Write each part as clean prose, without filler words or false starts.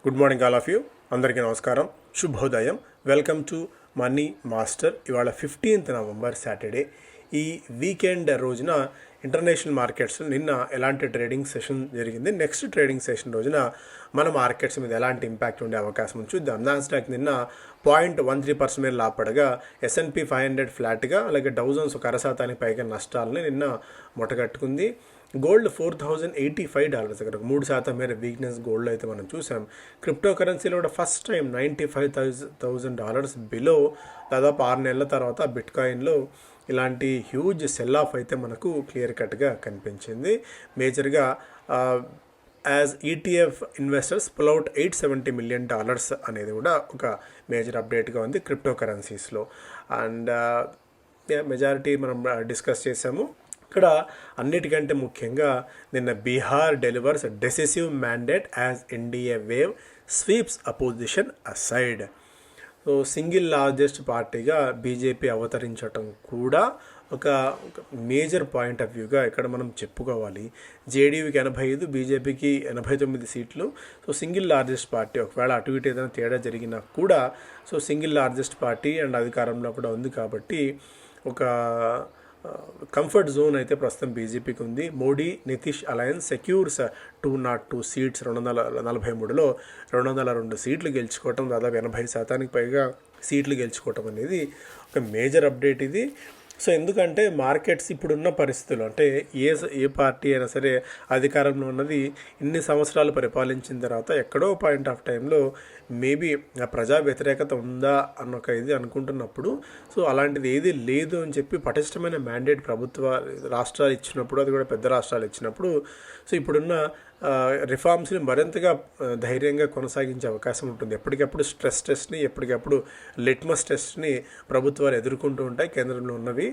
Good morning all of you. అందరికీ నమస్కారం, శుభోదయం. Welcome to money master. ఇవాళ 15th నవంబర్ సాటర్డే. ఈ వీకెండ్ రోజున ఇంటర్నేషనల్ మార్కెట్స్ నిన్న ఎలాంటి ట్రేడింగ్ సెషన్ జరిగింది, నెక్స్ట్ ట్రేడింగ్ సెషన్ రోజున మన మార్కెట్స్ మీద ఎలాంటి ఇంపాక్ట్ ఉండే అవకాశం ఉంది చూద్దాం. నాస్డాక్ నిన్న 0.13% మీద లాపడగా, S&P 500 ఫ్లాట్గా, అలాగే డౌ జోన్స్ ఒక అరశాతానికి పైగా నష్టాలని నిన్న మూటగట్టుకుంది. గోల్డ్ $4,085 దగ్గర 3% మేర వీక్నెస్ గోల్డ్ అయితే మనం చూసాం. క్రిప్టో కరెన్సీలో కూడా ఫస్ట్ టైం $95,000 బిలో దాదాపు 6 నెలల తర్వాత బిట్కాయిన్లో ఇలాంటి హ్యూజ్ సెల్ ఆఫ్ అయితే మనకు క్లియర్ కట్గా కనిపించింది. మేజర్గా యాజ్ ETF investors pull out $870 million అనేది కూడా ఒక మేజర్ అప్డేట్గా ఉంది క్రిప్టో కరెన్సీస్లో. అండ్ మెజారిటీ మనం డిస్కస్ చేసాము. ఇక్కడ అన్నిటికంటే ముఖ్యంగా నిన్న Bihar delivers decisive mandate as NDA wave sweeps opposition aside. So single largest పార్టీగా బీజేపీ అవతరించటం కూడా ఒక మేజర్ పాయింట్ ఆఫ్ వ్యూగా ఇక్కడ మనం చెప్పుకోవాలి. జేడీయూకి 85, బీజేపీకి 89 సీట్లు. సో సింగిల్ లార్జెస్ట్ పార్టీ, ఒకవేళ అటు ఇటు ఏదైనా తేడా జరిగినా కూడా so single largest party and అధికారంలో కూడా ఉంది కాబట్టి ఒక కంఫర్ట్ జోన్ అయితే ప్రస్తుతం బీజేపీకి ఉంది. Modi Nitish alliance secures 202 seats, 243లో 202 సీట్లు గెలుచుకోవటం, దాదాపు 80% పైగా సీట్లు గెలుచుకోవటం అనేది ఒక మేజర్ అప్డేట్ ఇది. సో ఎందుకంటే మార్కెట్స్ ఇప్పుడున్న పరిస్థితులు, అంటే ఏ పార్టీ అయినా సరే అధికారంలో ఉన్నది ఇన్ని సంవత్సరాలు పరిపాలించిన తర్వాత ఎక్కడో పాయింట్ ఆఫ్ టైంలో మేబీ ఆ ప్రజా వ్యతిరేకత ఉందా అన్న ఒక ఇది అనుకుంటున్నప్పుడు, సో అలాంటిది ఏది లేదు అని చెప్పి పటిష్టమైన మ్యాండేట్ రాష్ట్రాలు ఇచ్చినప్పుడు, అది కూడా పెద్ద రాష్ట్రాలు ఇచ్చినప్పుడు, సో ఇప్పుడున్న రిఫార్మ్స్ని మరింతగా ధైర్యంగా కొనసాగించే అవకాశం ఉంటుంది. ఎప్పటికప్పుడు స్ట్రెస్ టెస్ట్ని, ఎప్పటికప్పుడు లిట్మస్ టెస్ట్ని ప్రభుత్వాలు ఎదుర్కొంటూ ఉంటాయి కేంద్రంలో ఉన్నవి.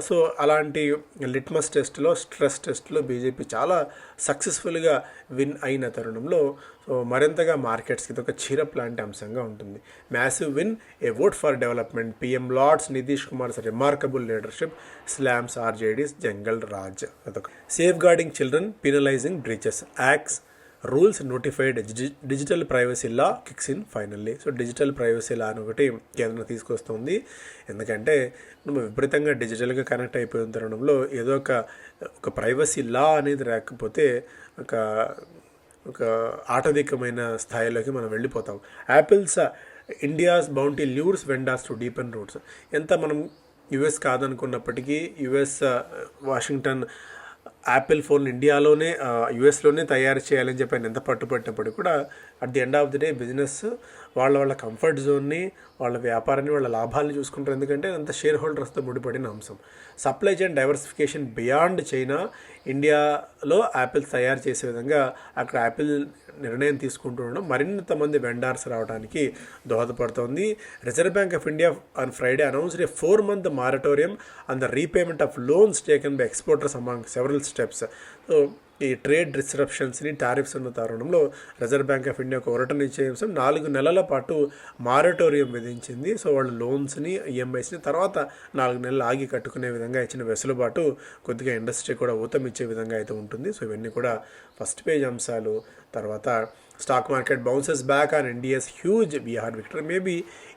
సో అలాంటి లిట్మస్ టెస్ట్లో, స్ట్రెస్ టెస్ట్లో బీజేపీ చాలా సక్సెస్ఫుల్గా విన్ అయిన తరుణంలో సో మరింతగా మార్కెట్స్కి ఇది ఒక చీరప్ లాంటి అంశంగా ఉంటుంది. Massive win, a vote for development, PM lauds Nitish Kumar's remarkable leadership, slams RJD's jungle raj. అదొక safeguarding children, penalising breaches, acts rules notified, digital privacy law kicks in finally. So digital privacy law అని ఒకటి కేంద్రం తీసుకొస్తుంది. ఎందుకంటే మనం విపరీతంగా డిజిటల్గా connect అయిపోయిన తరుణంలో ఏదో ఒక ప్రైవసీ లా అనేది రాకపోతే ఒక ఆటవికమైన స్థాయిలోకి మనం వెళ్ళిపోతాం. Apples India's bounty lures vendors to deepen roots. ఎంత మనం US కాదనుకున్నప్పటికీ, US Washington Apple phone ఇండియాలోనే USలోనే తయారు చేయాలని చెప్పి ఆయన ఎంత పట్టుబట్టినప్పటికీ కూడా at the end of the day business వాళ్ళ కంఫర్ట్ జోన్ని, వాళ్ళ వ్యాపారాన్ని, వాళ్ళ లాభాలను చూసుకుంటారు. ఎందుకంటే అంత షేర్ హోల్డర్స్తో ముడిపడిన అంశం. Supply chain diversification beyond China, ఇండియాలో యాపిల్ తయారు చేసే విధంగా అక్కడ యాపిల్ నిర్ణయం తీసుకుంటూ ఉండడం మరింత మంది వెండార్స్ రావడానికి దోహదపడుతోంది. Reserve Bank of India on Friday announced a 4-month moratorium on the repayment of loans taken by exporters among several steps. So ఈ ట్రేడ్ డిస్రప్షన్స్ని, టారిఫ్స్ ఉన్న తరుణంలో రిజర్వ్ బ్యాంక్ ఆఫ్ ఇండియా ఒక ఊరట నిశ్చయం 4 నెలల పాటు మారటోరియం విధించింది. సో వాళ్ళు లోన్స్ని, EMIస్ని తర్వాత 4 నెలలు ఆగి కట్టుకునే విధంగా ఇచ్చిన వెసులుబాటు కొద్దిగా ఇండస్ట్రీ కూడా ఊతమిచ్చే విధంగా అయితే ఉంటుంది. సో ఇవన్నీ కూడా ఫస్ట్ పేజ్ అంశాలు. తర్వాత stock market bounces back on NDA's huge Bihar victory. Maybe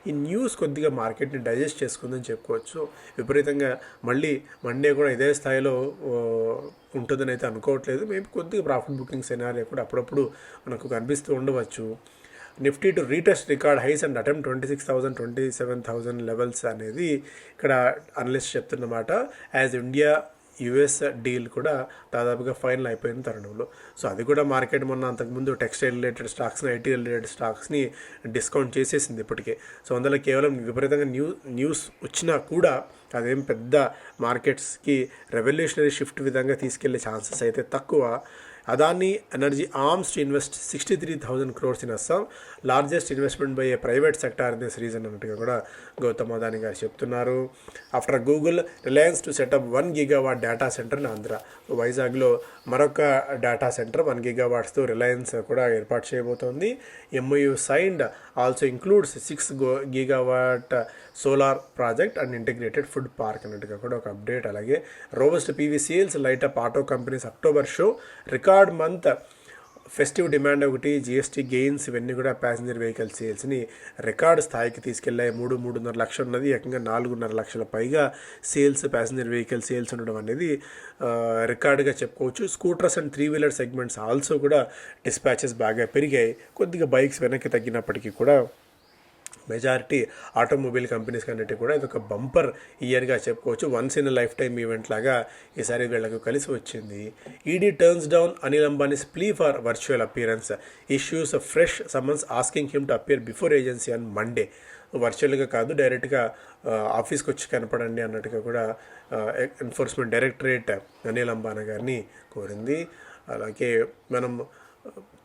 ఈ న్యూస్ కొద్దిగా మార్కెట్ని డైజెస్ట్ చేసుకుందని చెప్పుకోవచ్చు. విపరీతంగా మళ్ళీ మండే కూడా ఇదే స్థాయిలో ఉంటుందని అయితే అనుకోవట్లేదు. మేబీ కొద్దిగా ప్రాఫిట్ బుకింగ్ సెనారియో కూడా అప్పుడప్పుడు మనకు కనిపిస్తూ ఉండవచ్చు. Nifty to retest record highs and attempt 26,000, 27,000 levels అనేది ఇక్కడ అనలిస్ట్ చెప్తున్నమాట. యాజ్ ఇండియా US డీల్ కూడా దాదాపుగా ఫైనల్ అయిపోయిన తరుణంలో. సో అది కూడా మార్కెట్ మొన్న అంతకుముందు టెక్స్టైల్ రిలేటెడ్ స్టాక్స్ని, IT రిలేటెడ్ స్టాక్స్ని డిస్కౌంట్ చేసేసింది ఇప్పటికే. సో అందులో కేవలం విపరీతంగా న్యూస్ వచ్చినా కూడా అదేం పెద్ద మార్కెట్స్కి రెవల్యూషనరీ షిఫ్ట్ విధంగా తీసుకెళ్లే ఛాన్సెస్ అయితే తక్కువ. Adani energy arms to invest 63,000 crores in Assam, largest investment by A private sector in this reason అన్నట్టుగా కూడా గౌతమ్ అదానీ గారు చెప్తున్నారు. After Google, Reliance to set up 1 GW data centre in Andhra. వైజాగ్లో మరొక డేటా సెంటర్ 1 GW రిలయన్స్ కూడా ఏర్పాటు చేయబోతోంది. MOU signed also includes 6 GW solar project and integrated food park అన్నట్టుగా కూడా ఒక అప్డేట్. అలాగే robust PV sales light up auto companies October show record month festive demand ఒకటి, జిఎస్టీ గెయిన్స్ ఇవన్నీ కూడా ప్యాసింజర్ వెహికల్ సేల్స్ని రికార్డు స్థాయికి తీసుకెళ్లాయి. 3-3.5 లక్షలు ఉన్నది ఏకంగా 4.5 లక్షల పైగా సేల్స్, ప్యాసింజర్ వెహికల్ సేల్స్ ఉండడం అనేది రికార్డుగా చెప్పుకోవచ్చు. స్కూటర్స్ అండ్ 3-వీలర్ సెగ్మెంట్స్ ఆల్సో కూడా డిస్పాచెస్ బాగా పెరిగాయి. కొద్దిగా బైక్స్ వెనక్కి తగ్గినప్పటికీ కూడా మెజారిటీ ఆటోమొబైల్ కంపెనీస్ కన్నిటి కూడా ఇది ఒక బంపర్ ఇయర్గా చెప్పుకోవచ్చు. Once in lifetime event లాగా ఈసారి వీళ్లకు కలిసి వచ్చింది. ED turns down Anil Ambani's plea for virtual appearance, issues fresh summons asking him to appear before agency on Monday. వర్చువల్గా కాదు, డైరెక్ట్గా ఆఫీస్కి వచ్చి కనపడండి అన్నట్టుగా కూడా ఎన్ఫోర్స్మెంట్ డైరెక్టరేట్ అనిల్ అంబానీ గారిని కోరింది. అలాగే మనం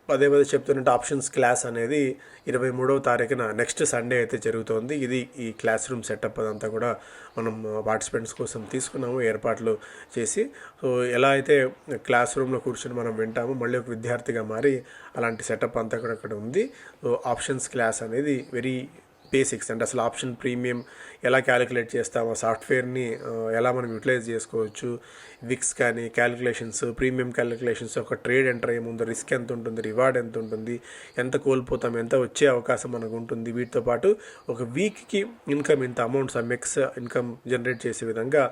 పదే చెప్తున్నట్టు ఆప్షన్స్ క్లాస్ అనేది 23వ తారీఖున నెక్స్ట్ సండే అయితే జరుగుతోంది. ఇది ఈ క్లాస్ రూమ్ సెటప్ అదంతా కూడా మనం పార్టిసిపెంట్స్ కోసం తీసుకున్నాము, ఏర్పాట్లు చేసి. సో ఎలా అయితే క్లాస్ రూమ్లో కూర్చొని మనం వింటామో మళ్ళీ ఒక విద్యార్థిగా మారి అలాంటి సెటప్ అంతా కూడా అక్కడ ఉంది. సో ఆప్షన్స్ క్లాస్ అనేది వెరీ బేసిక్స్, అంటే అసలు ఆప్షన్ ప్రీమియం ఎలా క్యాలిక్యులేట్ చేస్తామో, సాఫ్ట్వేర్ని ఎలా మనం యూటిలైజ్ చేసుకోవచ్చు, విక్స్ కానీ క్యాలిక్యులేషన్స్, ప్రీమియం క్యాలిక్యులేషన్స్, ఒక ట్రేడ్ ఎంటర్ అయ్యే ముందు రిస్క్ ఎంత ఉంటుంది, రివార్డ్ ఎంత ఉంటుంది, ఎంత కోల్పోతాం, ఎంత వచ్చే అవకాశం మనకు ఉంటుంది, వీటితో పాటు ఒక వీక్కి ఇన్కమ్ ఇంత అమౌంట్ సమ్ఎక్స్ ఇన్కమ్ జనరేట్ చేసే విధంగా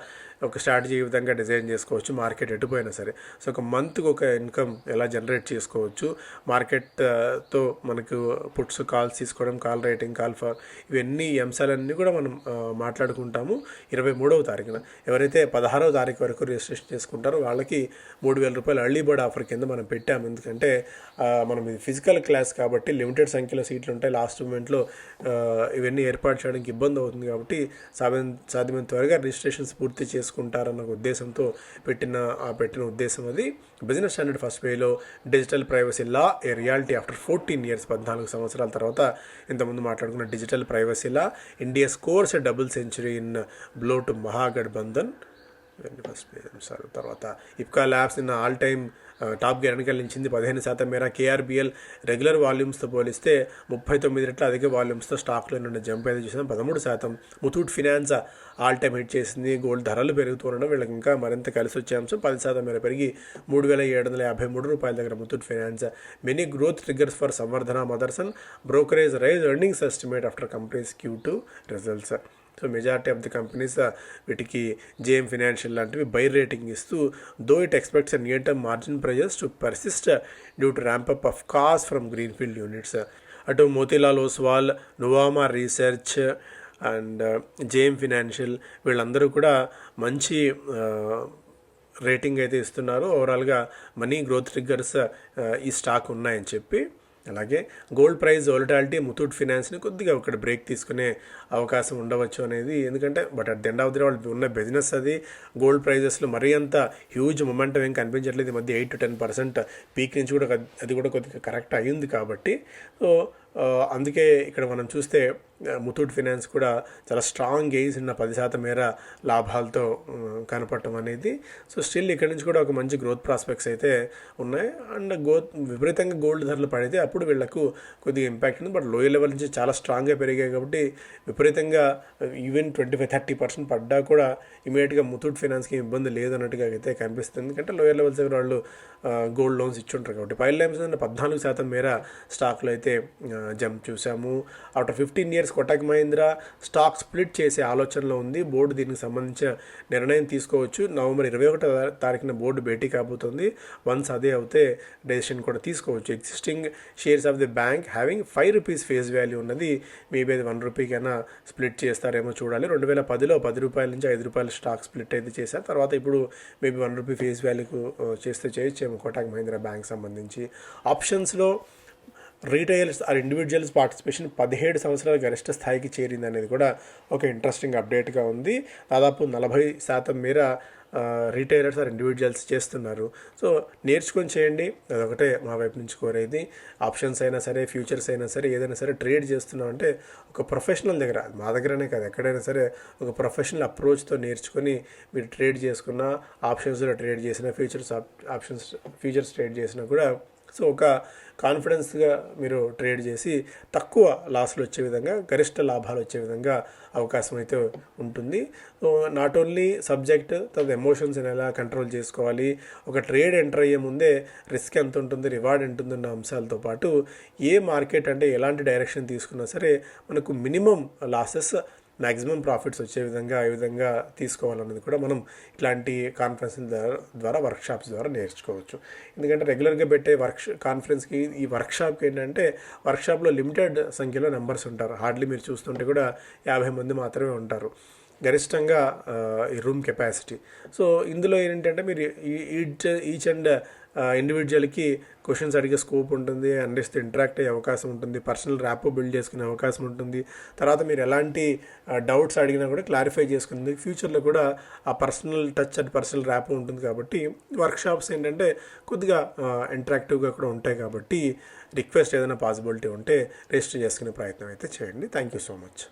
ఒక స్ట్రాటజీ ఈ విధంగా డిజైన్ చేసుకోవచ్చు. మార్కెట్ ఎటుపోయినా సరే సో ఒక మంత్కి ఒక ఇన్కమ్ ఎలా జనరేట్ చేసుకోవచ్చు, మార్కెట్తో మనకు పుట్స్ కాల్స్ తీసుకోవడం, కాల్ రైటింగ్, కాల్ ఫర్, ఇవన్నీ అంశాలన్నీ కూడా మనం మాట్లాడుకుంటాము 23వ తారీఖున. ఎవరైతే 16వ తారీఖు వరకు రిజిస్ట్రేషన్ చేసుకుంటారో వాళ్ళకి 3,000 రూపాయలు ఎర్లీ బర్డ్ ఆఫర్ కింద మనం పెట్టాము. ఎందుకంటే మనం ఇది ఫిజికల్ క్లాస్ కాబట్టి లిమిటెడ్ సంఖ్యలో సీట్లు ఉంటాయి. లాస్ట్ మూమెంట్లో ఇవన్నీ ఏర్పాటు చేయడానికి ఇబ్బంది అవుతుంది కాబట్టి సాధ్యమైన త్వరగా రిజిస్ట్రేషన్స్ పూర్తి చేసుకుంటారన్న ఉద్దేశంతో పెట్టిన ఉద్దేశం అది. బిజినెస్ స్టాండర్డ్ ఫస్ట్ పేలో digital privacy law a reality after 14 years, 14 సంవత్సరాల తర్వాత ఇంతకుముందు మాట్లాడుకున్న digital privacy law, India scores double century in blow to Mahagathbandhan. First page తర్వాత ఇప్కా ల్యాబ్స్ నిన్న ఆల్ టైమ్ టాప్ గెయిన్ నిలిచింది. 15% మేర కేఆర్బిఎల్ రెగ్యులర్ వాల్యూమ్స్తో పోలిస్తే 39 రెట్ల అధిక వాల్యూమ్స్తో స్టాక్లో నిన్న జంప్ అయితే చూసాం. 13%. Muthoot finance all time hit చేసింది. గోల్డ్ ధరలు పెరుగుతుండడం వీళ్ళకి ఇంకా మరింత కలిసి వచ్చే అంశం. 10% మేర పెరిగి 3,753 రూపాయల దగ్గర Muthoot Finance. Many growth triggers for Samvardhana Motherson, brokerage raise earnings estimate after companies Q2 results. So majority of the companies వీటికి జేఎం ఫినాన్షియల్ లాంటివి బై రేటింగ్ ఇస్తూ, though it expects near term margin pressures to persist due to ramp up of cost from greenfield units. అటు Motilal Oswal, Nuvama research and JM Financial వీళ్ళందరూ కూడా మంచి rating అయితే ఇస్తున్నారు. ఓవరాల్గా మనీ గ్రోత్ ట్రిగ్గర్స్ ఈ స్టాక్ ఉన్నాయని చెప్పి. అలాగే గోల్డ్ ప్రైస్ వోలటాలిటీ ముతూట్ ఫినాన్స్ని కొద్దిగా ఒకటి బ్రేక్ తీసుకునే అవకాశం ఉండవచ్చు అనేది. ఎందుకంటే but at the end of the వాళ్ళు ఉన్న బిజినెస్ అది. గోల్డ్ ప్రైజెస్లో మరీ అంత హ్యూజ్ మొమెంటం ఏం కనిపించట్లేదు. ఈ మధ్య 8-10% పీక్ నుంచి కూడా అది కూడా కొద్దిగా కరెక్ట్ అయ్యింది కాబట్టి. సో అందుకే ఇక్కడ మనం చూస్తే ముతూట్ ఫినాన్స్ కూడా చాలా స్ట్రాంగ్ గెయిన్స్ ఉన్న 10% మేర లాభాలతో కనపడటం అనేది. సో స్టిల్ ఇక్కడ నుంచి కూడా ఒక మంచి గ్రోత్ ప్రాస్పెక్ట్స్ అయితే ఉన్నాయి. అండ్ విపరీతంగా గోల్డ్ ధరలు పడితే అప్పుడు వీళ్లకు కొద్దిగా ఇంపాక్ట్ ఉంది. బట్ లోయర్ లెవెల్ నుంచి చాలా స్ట్రాంగ్గా పెరిగాయి కాబట్టి విపరీతంగా ఈవెన్ 25-30% పడ్డా కూడా ఇమీడియట్గా ముతూట్ ఫినాన్స్కి ఇబ్బంది లేదన్నట్టుగా అయితే కనిపిస్తుంది. ఎందుకంటే లోయర్ లెవెల్స్ దగ్గర వాళ్ళు గోల్డ్ లోన్స్ ఇచ్చుంటారు కాబట్టి. పైల్ లైమ్స్ 14% మేర స్టాక్లో అయితే జంప్ చూసాము. After 15 years Kotak Mahindra stock split చేసే ఆలోచనలో ఉంది. బోర్డు దీనికి సంబంధించిన నిర్ణయం తీసుకోవచ్చు. నవంబర్ 21వ తారీఖున బోర్డు భేటీ కాబోతుంది. వన్స్ అదే అవుతే డెసిషన్ కూడా తీసుకోవచ్చు. Existing shares of the bank having ₹5 face value ఉన్నది. మేబీ అది ₹1 కైనా స్ప్లిట్ చేస్తారేమో చూడాలి. 2010లో ₹10 నుంచి ₹5 స్టాక్ స్ప్లిట్ అయితే చేశారు. తర్వాత ఇప్పుడు మేబీ ₹1 ఫేస్ వాల్యూకు చేస్తే చేయొచ్చేమో కోటక్ మహీంద్రా బ్యాంక్ సంబంధించి. ఆప్షన్స్లో రీటైల్స్ ఆర్ ఇండివిజువల్స్ పార్టిసిపేషన్ 17 సంవత్సరాల గరిష్ట స్థాయికి చేరింది అనేది కూడా ఒక ఇంట్రెస్టింగ్ అప్డేట్గా ఉంది. దాదాపు 40% మేర రీటైలర్స్ ఆర్ ఇండివిజువల్స్ చేస్తున్నారు. సో నేర్చుకొని చేయండి, అదొకటే మా వైపు నుంచి కోరేది. ఆప్షన్స్ అయినా సరే, ఫ్యూచర్స్ అయినా సరే, ఏదైనా సరే ట్రేడ్ చేస్తున్నాం అంటే ఒక ప్రొఫెషనల్ దగ్గర, మా దగ్గరనే కాదు ఎక్కడైనా సరే ఒక ప్రొఫెషనల్ అప్రోచ్తో నేర్చుకొని మీరు ట్రేడ్ చేసుకున్న, ఆప్షన్స్లో ట్రేడ్ చేసిన, ఫ్యూచర్స్ ట్రేడ్ చేసినా కూడా సో ఒక కాన్ఫిడెన్స్గా మీరు ట్రేడ్ చేసి తక్కువ లాస్లు వచ్చే విధంగా గరిష్ట లాభాలు వచ్చే విధంగా అవకాశం అయితే ఉంటుంది. సో నాట్ ఓన్లీ సబ్జెక్ట్ తర్వాత ఎమోషన్స్ ఎలా కంట్రోల్ చేసుకోవాలి, ఒక ట్రేడ్ ఎంటర్ అయ్యే ముందే రిస్క్ ఎంత ఉంటుంది, రివార్డ్ ఎంత ఉందన్న అంశాలతో పాటు ఏ మార్కెట్ అంటే ఎలాంటి డైరెక్షన్ తీసుకున్నా సరే మనకు మినిమం లాసెస్ మ్యాక్సిమం ప్రాఫిట్స్ వచ్చే విధంగా ఏ విధంగా తీసుకోవాలన్నది కూడా మనం ఇట్లాంటి కాన్ఫరెన్స్ ద్వారా వర్క్షాప్స్ ద్వారా నేర్చుకోవచ్చు. ఎందుకంటే రెగ్యులర్గా పెట్టే కాన్ఫరెన్స్కి ఈ వర్క్షాప్కి ఏంటంటే వర్క్షాప్లో లిమిటెడ్ సంఖ్యలో నెంబర్స్ ఉంటారు. హార్డ్లీ మీరు చూస్తుంటే కూడా 50 మంది మాత్రమే ఉంటారు గరిష్టంగా ఈ రూమ్ కెపాసిటీ. సో ఇందులో ఏంటంటే మీరు ఈచ్ అండ్ ఇండివిజువల్కి క్వశ్చన్స్ అడిగే స్కోప్ ఉంటుంది, అందరితో ఇంటరాక్ట్ అయ్యే అవకాశం ఉంటుంది, పర్సనల్ ర్యాపో బిల్డ్ చేసుకునే అవకాశం ఉంటుంది. తర్వాత మీరు ఎలాంటి డౌట్స్ అడిగినా కూడా క్లారిఫై చేసుకుంది. ఫ్యూచర్లో కూడా ఆ personal touch and personal rapport ఉంటుంది. కాబట్టి వర్క్షాప్స్ ఏంటంటే కొద్దిగా ఇంటరాక్టివ్గా కూడా ఉంటాయి. కాబట్టి రిక్వెస్ట్ ఏదైనా పాసిబిలిటీ ఉంటే రిజిస్టర్ చేసుకునే ప్రయత్నం అయితే చేయండి. Thank you so much.